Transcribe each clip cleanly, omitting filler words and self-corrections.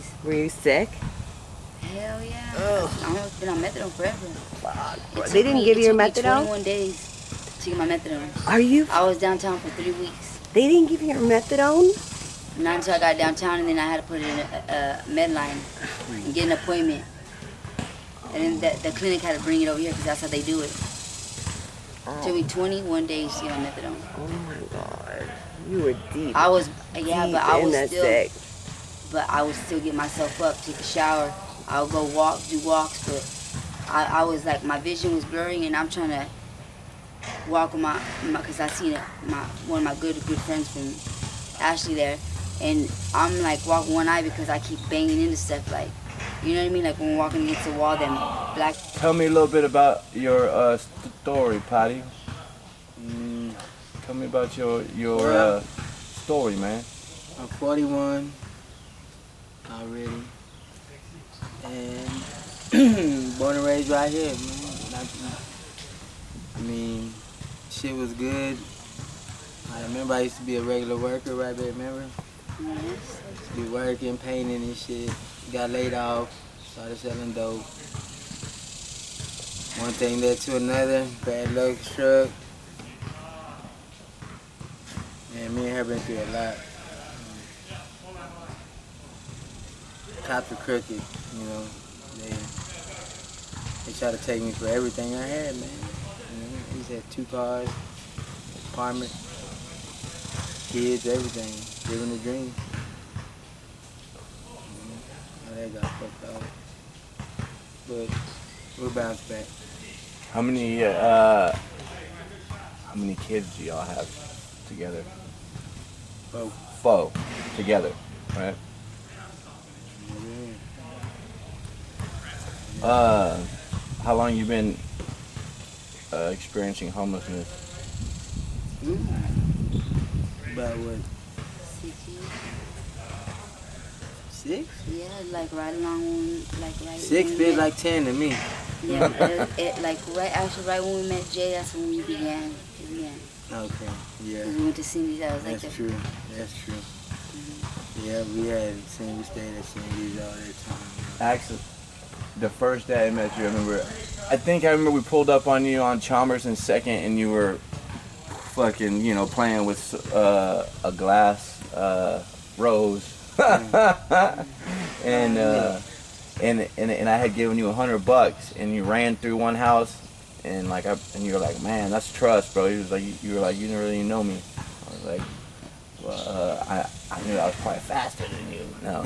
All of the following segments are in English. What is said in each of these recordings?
days. Were you sick? Hell yeah. Ugh. I've been on methadone forever. Fuck. They didn't give you your methadone? It took me 21 days to get my methadone. Are you? I was downtown for 3 weeks. They didn't give you your methadone? Not until I got downtown, and then I had to put it in a med line and get an appointment. And then the clinic had to bring it over here because that's how they do it. Oh. It took me 21 days to get on methadone. Oh my God. You were deep. I was, deep but I was still sick. But I would still get myself up, take a shower. I would go do walks, but I was like, my vision was blurring, and I'm trying to walk with my because I seen one of my good friends from Ashley there, and I'm like walking one eye because I keep banging into stuff, like, you know what I mean? Like when we're walking against the wall, then black. Tell me a little bit about your story, Pari. Tell me about your story, man. I'm 41 already, and born and raised right here, man. I mean, shit was good. I remember I used to be a regular worker, right there, remember? Yes. Used to be working, painting and shit. Got laid off, started selling dope. One thing led to another, bad luck struck. And me and her been through a lot. Cops are crooked, you know. They try to take me for everything I had, man. You know, I used to have 2 cars, apartment, kids, everything. Living the dream. Now that got fucked up. But we'll bounce back. How many kids do y'all have together? 4. 4 together, right? How long you been experiencing homelessness? About what? 6 years. 6? Yeah, like right along, like right. 6 feels like 10 to me. Yeah, like right when we met Jay, that's when we began. Okay, yeah. We went to Cindy's. I was That's like, true. That's true. Mm-hmm. Yeah, we stayed at Cindy's all that time. Actually, the first day I met you, I remember we pulled up on you on Chalmers and 2nd, and you were fucking, playing with a glass rose. and I had given you $100, and you ran through one house, and you were like, man, that's trust, bro. You were like, you didn't really know me. I was like, well, I knew I was probably faster than you. No,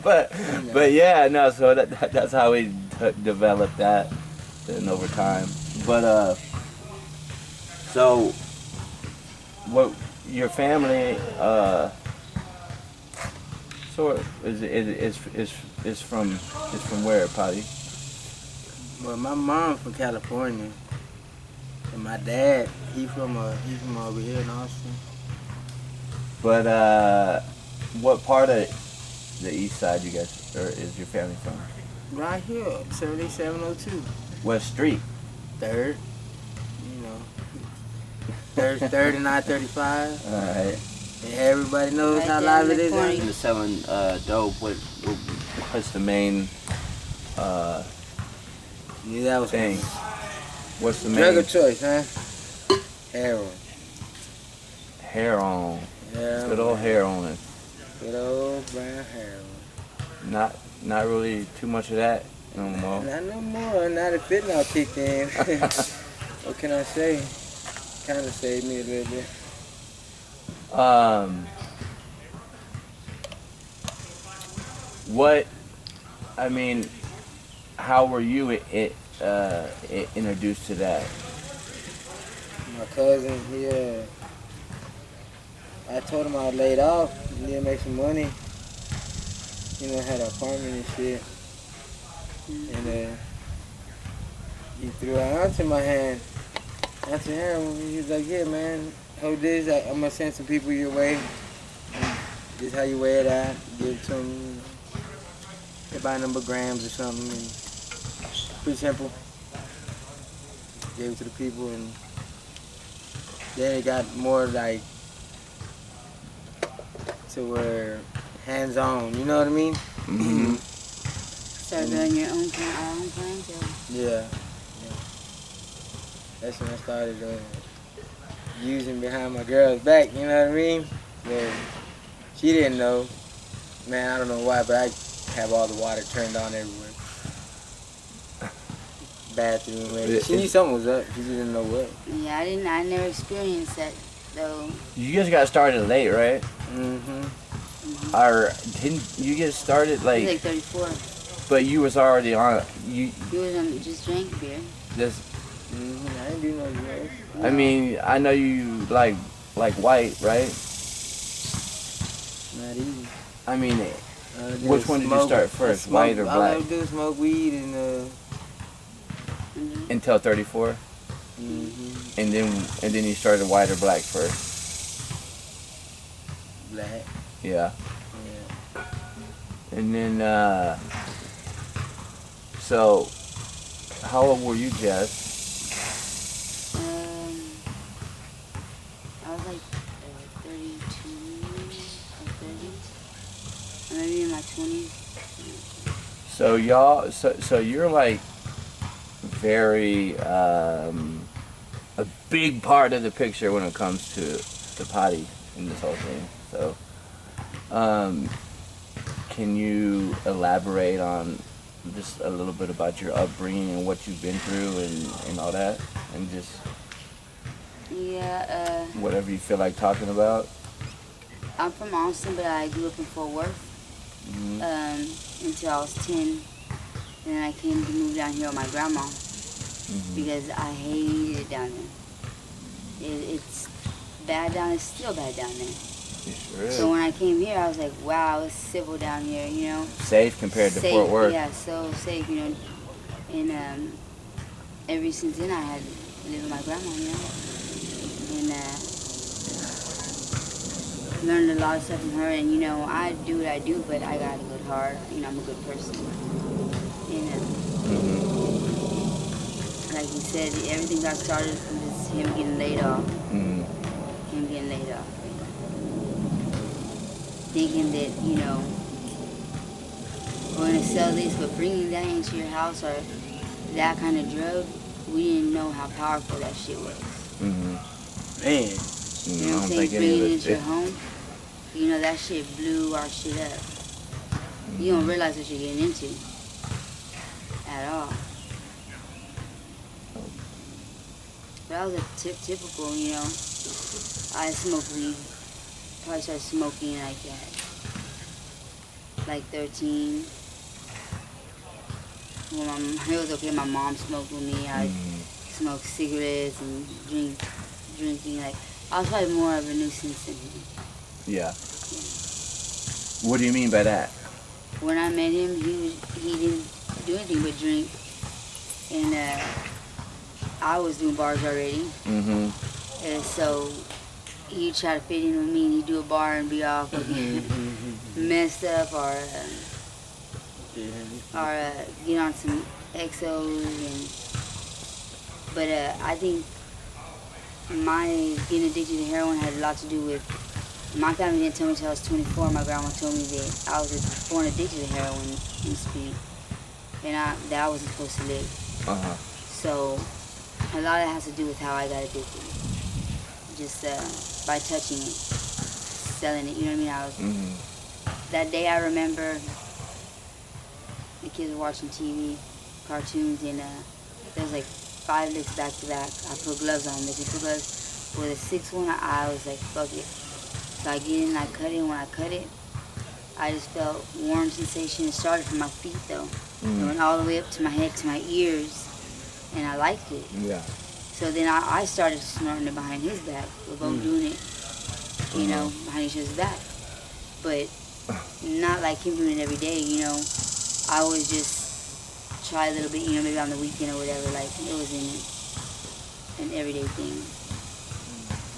but yeah, no. So that's how we developed that, then over time. But so what your family sort of is from where, Pari? Well, my mom from California, and my dad, he from over here in Austin. But what part of the east side you guys, or is your family from? Right here, 7702. What street? 3rd. You know, 3rd and I-35. All right. And everybody knows Right how there live in it the is. corner. You're selling dope. What's the main Yeah, that was thing? What's the drug main of choice, huh? Heroin. heroin? Yeah, Good old heroin. good old brown heroin. Not really too much of that no more. Not no more. Not if fentanyl kicked in. What can I say? Kind of saved me a little bit. How were you introduced to that? My cousin, I told him I was laid off, need to make some money. Had an apartment and shit. And he threw an ounce in my hand. Ounce of heroin. He was like, yeah, man, hold this. I'm going to send some people your way. And this is how you weigh it out. Give it to them. They buy a number of grams or something. And pretty simple. Gave it to the people, and then it got more like to where hands-on. You know what I mean? Mm-hmm. Start growing your own clientele. Yeah. That's when I started using behind my girl's back. You know what I mean? But she didn't know. Man, I don't know why, but I have all the water turned on everywhere. Bathroom, maybe. She knew something was up. She just didn't know what. Yeah, I never experienced that though. You guys got started late, right? Mm-hmm. Or didn't you get started He like? was like 34. But you was already on. You He was just drank beer. just. Mm-hmm. I didn't do no drugs. I mean, I know you like white, right? Not easy. I mean, which one did you start first, white or All I black? would do is smoke weed and Until 34, mm-hmm. and then you started white or black first. Black. Yeah. Yeah. And then, so, how old were you, Jess? I was like 32 or 30. Or maybe in my 20s. So y'all, so you're like very, a big part of the picture when it comes to Pari in this whole thing. So, can you elaborate on just a little bit about your upbringing and what you've been through and all that, and just Yeah, whatever you feel like talking about? I'm from Austin, but I grew up in Fort Worth Mm-hmm. until I was 10. And then I came to move down here with my grandma Mm-hmm. because I hated it down there. It's bad down there, it's still bad down there. It sure is. So when I came here, I was like, wow, it's civil down here, you know. Safe compared to Safe, Fort Worth. Yeah, so safe, you know. And ever since then, I had lived with my grandma, you know. And learned a lot of stuff from her. And, you know, I do what I do, but I got a good heart. You know, I'm a good person. And like he said, everything got started from just him getting laid off. Mm-hmm. Him getting laid off. Thinking that, you know, we're going to sell this, but bringing that into your house or that kind of drug, we didn't know how powerful that shit was. Mm-hmm. Man. You know what I'm saying? Bringing it into your home, you know, that shit blew our shit up. You don't realize what you're getting into at all. But I was a typical, you know, I smoked weed. Probably started smoking like that. Like 13. Well, it was okay. My mom smoked with me. I smoked cigarettes and drinking. Like I was probably more of a nuisance than him. Yeah. What do you mean by that? When I met him, he didn't do anything but drink, and I was doing bars already. Mm-hmm. And so he'd try to fit in with me, and he'd do a bar and be off again, messed up, or get on some XOs. But I think my getting addicted to heroin had a lot to do with, my family didn't tell me until I was 24. My grandma told me that I was born addicted to heroin and speed, and that I wasn't supposed to live. Uh-huh. So a lot of it has to do with how I got addicted. Just by touching it, selling it, you know what I mean? I was that day I remember the kids were watching TV, cartoons, and there was like 5 licks back to back. I put gloves on, they put gloves. With a 6th one, I was like, fuck it. So I get in, I cut it, and when I cut it, I just felt warm sensation. It started from my feet though. It went all the way up to my head, to my ears, and I liked it. Yeah. So then I started snorting it behind his back. We're both doing it, you know, behind each other's back. But not like him doing it every day, you know. I would just try a little bit, you know, maybe on the weekend or whatever. Like, it wasn't an everyday thing.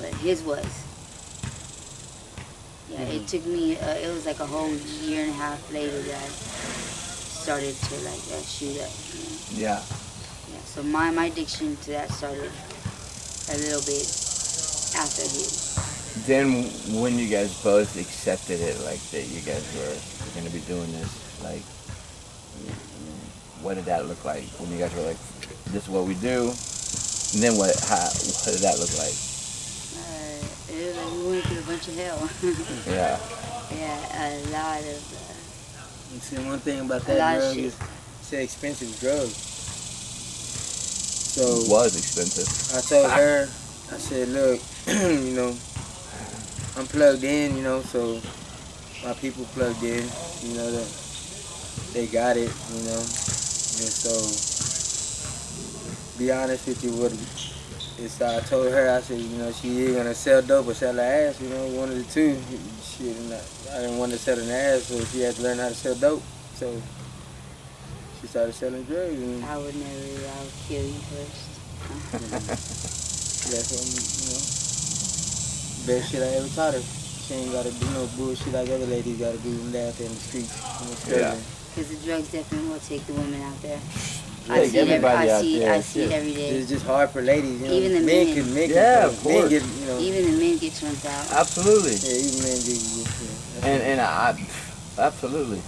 But his was. Yeah, it took me, it was like a whole year and a half later that I started to, like, shoot up, you know. Yeah. Yeah, so my addiction to that started a little bit after his. Then when you guys both accepted it, like that you guys were gonna be doing this, like what did that look like when you guys were like, this is what we do? And then what did that look like? It was like we went through a bunch of hell. Yeah. Yeah, a lot of. You see, one thing about A lot that of drug shit. is it's an expensive drug. So It was expensive. I told her, I said, look, you know, I'm plugged in, you know, so my people plugged in, you know, that they got it, you know, and so be honest with you, what it's I told her, I said, you know, she either gonna sell dope or sell her ass, you know, one of the two. Shit, and I didn't want to sell her ass, so she had to learn how to sell dope. So she started selling drugs, and I would never. I would kill you first. that's what, you know, best shit I ever taught her. She ain't gotta do no bullshit like other ladies gotta do and out there in the streets. You know, struggling. Because the drugs definitely will take the women out there. Take everybody out there. I see it every day. It's just hard for ladies, you know. Even the men. Men Yeah, can, of men course. get, you know. Even the men get turned out. Absolutely. Yeah, even men get, yeah. And I absolutely.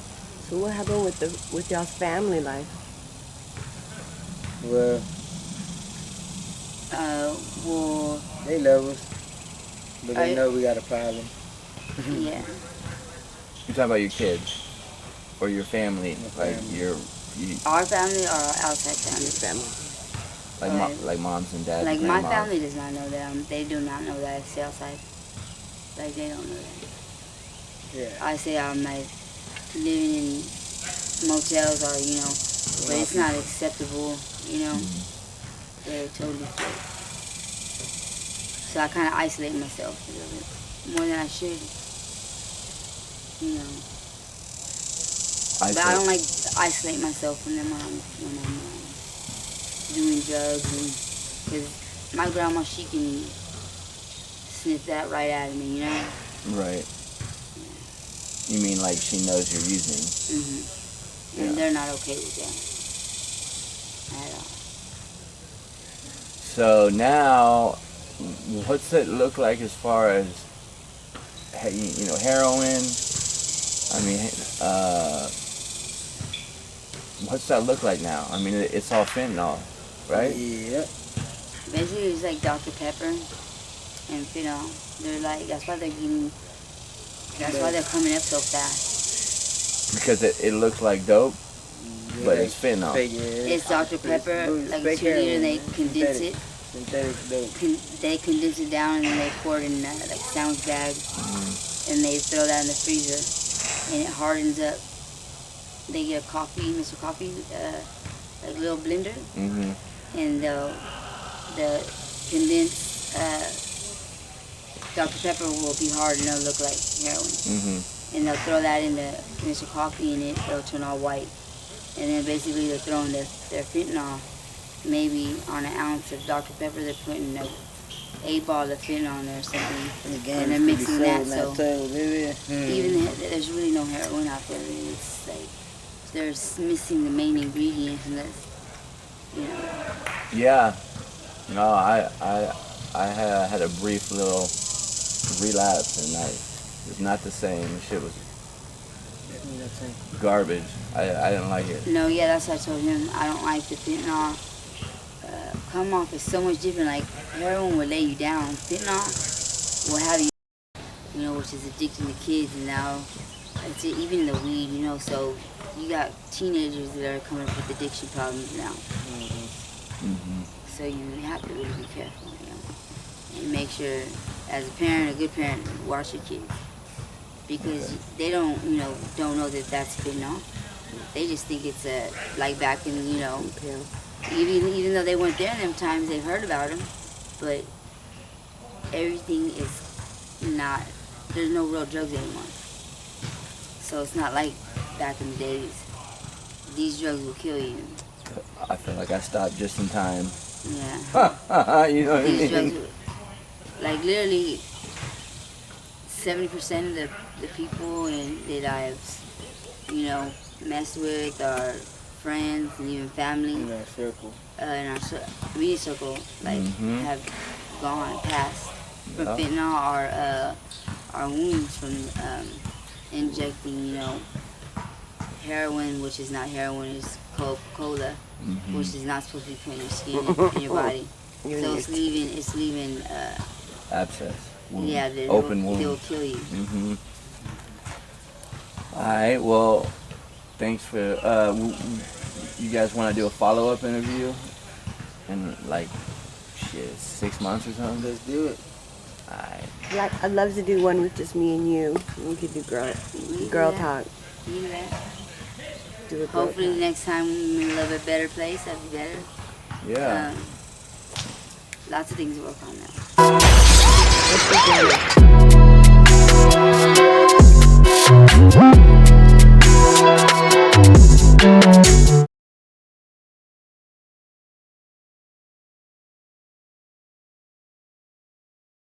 So what happened with y'all's family life? Well, Well, they love us, but they I- know we got a problem. yeah. You talking about your kids or your family? My Like family. Our family or our outside Your family? family. like moms and dads. Like and my grandmas. family does not know that. They do not know that I stay outside. Like they don't know that. Yeah. I say I'm like living in motels or but it's not acceptable. They're totally fake. So I kind of isolate myself a little bit more than I should. But I don't like to isolate myself from them when I'm doing drugs, because my grandma, she can sniff that right out of me, Right. You mean like she knows you're using? Mm-hmm. And Yeah. they're not okay with that at all. So now, what's it look like as far as heroin? I mean, what's that look like now? I mean, it's all fentanyl, right? Yeah. Basically, it's like Dr. Pepper and phenol. They're like, that's why they're coming up so fast. Because it looks like dope, Yeah, but it's fentanyl. fake, yeah. It's Dr. Pepper, It's like fake 2 liter, and they heroin. condense it. Synthetic dope. They condense it down and then they pour it in like sandwich bags, and they throw that in the freezer, and it hardens up. They get a coffee, Mr. Coffee, like a little blender, Mm-hmm. and the condensed Dr. Pepper will be hard and it'll look like heroin. Mm-hmm. And they'll throw that in the Mr. Coffee and it'll turn all white. And then basically they're throwing their fentanyl, maybe on an ounce of Dr. Pepper, they're putting a ball of fentanyl in there or something. And they're mixing that, so even there's really no heroin out there. It's like they're missing the main ingredient, and that's, Yeah. No, I had a brief little relapse, and it's not the same. The shit was garbage. I didn't like it. No, yeah, that's what I told him. I don't like the fentanyl. Come off is so much different. Like heroin will lay you down. Fentanyl will have you, which is addicting to kids. And now it's even in the weed, So you got teenagers that are coming up with addiction problems now. Mm-hmm. So you have to really be careful, and make sure, as a parent, a good parent, watch your kids, because they don't know that that's fentanyl. They just think it's like back in, even though they weren't there in them times, they've heard about them, but everything is not. There's no real drugs anymore. So it's not like back in the days. These drugs will kill you. I feel like I stopped just in time. Yeah. You know what I These mean? drugs, like literally 70% of the people in their lives, mess with our friends and even family In that circle. in our immediate circle, like Mhm. have gone past. from Yeah. fentanyl are wounds from injecting, you know, heroin, which is not heroin, it's Coca-Cola, which is not supposed to be put in your skin in your body. So it's leaving Abscess. Wound. yeah, they Open will wounds. kill you. All right. Well, thanks for. You guys want to do a follow-up interview in like 6 months or something? Let's do it. All right. Like, I'd love to do one with just me and you. We could do girl talk. You know that. Do a girl Hopefully talk. next time we're in a little bit better place, that'd be better. Yeah. Lots of things to work on now. Let's do dinner.